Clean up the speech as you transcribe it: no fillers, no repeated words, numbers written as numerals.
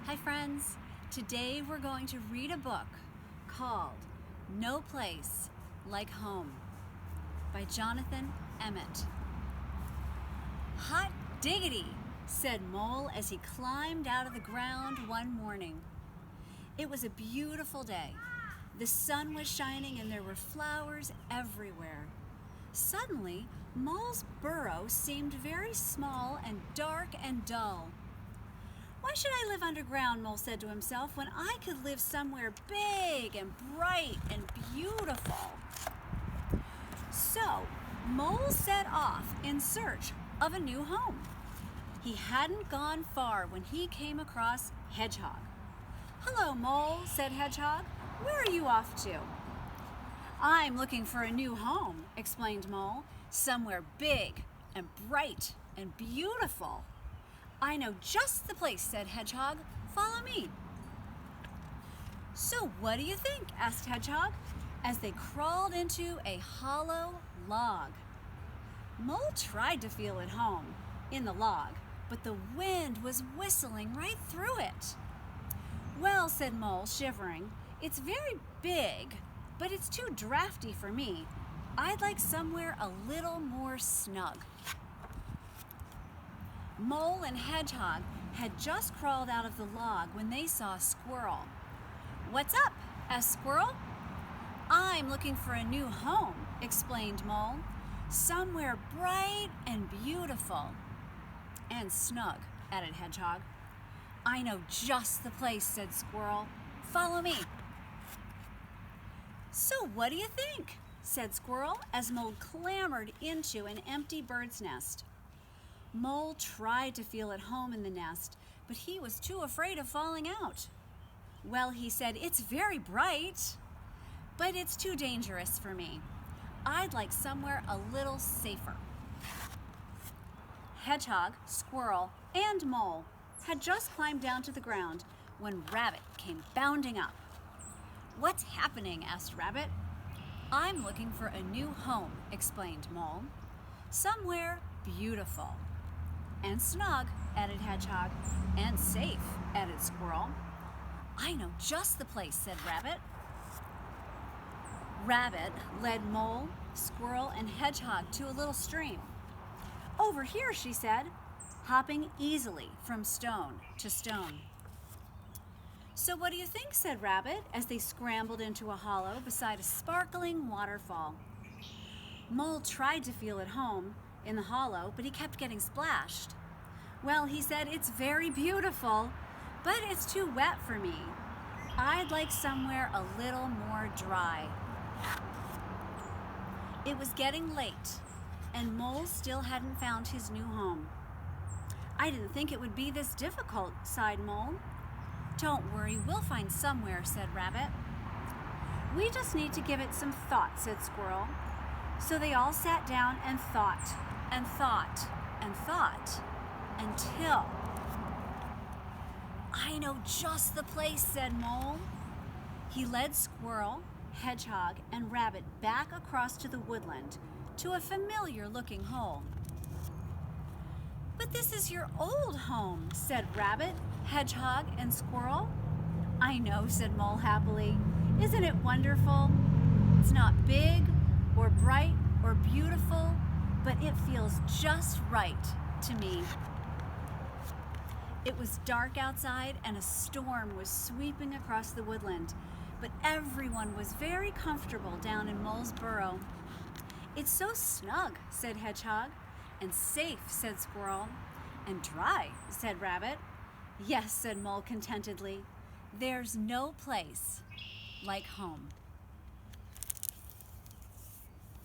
Hi friends, today we're going to read a book called No Place Like Home by Jonathan Emmett. Hot diggity, said Mole as he climbed out of the ground one morning. It was a beautiful day. The sun was shining and there were flowers everywhere. Suddenly, Mole's burrow seemed very small and dark and dull. Why should I live underground, Mole said to himself, when I could live somewhere big and bright and beautiful? So, Mole set off in search of a new home. He hadn't gone far when he came across Hedgehog. "Hello, Mole," said Hedgehog. "Where are you off to?" "I'm looking for a new home," explained Mole. "Somewhere big and bright and beautiful." "I know just the place," said Hedgehog. "Follow me." "So what do you think?" asked Hedgehog as they crawled into a hollow log. Mole tried to feel at home in the log, but the wind was whistling right through it. "Well," said Mole, shivering, "it's very big, but it's too drafty for me. I'd like somewhere a little more snug." Mole and Hedgehog had just crawled out of the log when they saw a squirrel. "What's up?" asked Squirrel. "I'm looking for a new home," explained Mole. "Somewhere bright and beautiful." "And snug," added Hedgehog. "I know just the place," said Squirrel. "Follow me." "So what do you think?" said Squirrel as Mole clambered into an empty bird's nest. Mole tried to feel at home in the nest, but he was too afraid of falling out. "Well," he said, "it's very bright, but it's too dangerous for me. I'd like somewhere a little safer." Hedgehog, Squirrel, and Mole had just climbed down to the ground when Rabbit came bounding up. "What's happening?" asked Rabbit. "I'm looking for a new home," explained Mole. "Somewhere beautiful." "And snug," added Hedgehog. "And safe," added Squirrel. "I know just the place," said Rabbit. Rabbit led Mole, Squirrel, and Hedgehog to a little stream. "Over here," she said, hopping easily from stone to stone. "So what do you think?" said Rabbit as they scrambled into a hollow beside a sparkling waterfall. Mole tried to feel at home in the hollow, but he kept getting splashed. "Well," he said, "it's very beautiful, but it's too wet for me. I'd like somewhere a little more dry." It was getting late, and Mole still hadn't found his new home. "I didn't think it would be this difficult," sighed Mole. "Don't worry, we'll find somewhere," said Rabbit. "We just need to give it some thought," said Squirrel. So they all sat down and thought, and thought, and thought, until... "I know just the place," said Mole. He led Squirrel, Hedgehog, and Rabbit back across to the woodland to a familiar-looking home. "But this is your old home," said Rabbit, Hedgehog, and Squirrel. "I know," said Mole happily. "Isn't it wonderful? It's not big or bright or beautiful, but it feels just right to me." It was dark outside and a storm was sweeping across the woodland, but everyone was very comfortable down in Mole's burrow. "It's so snug," said Hedgehog. "And safe," said Squirrel. "And dry," said Rabbit. "Yes," said Mole contentedly. "There's no place like home."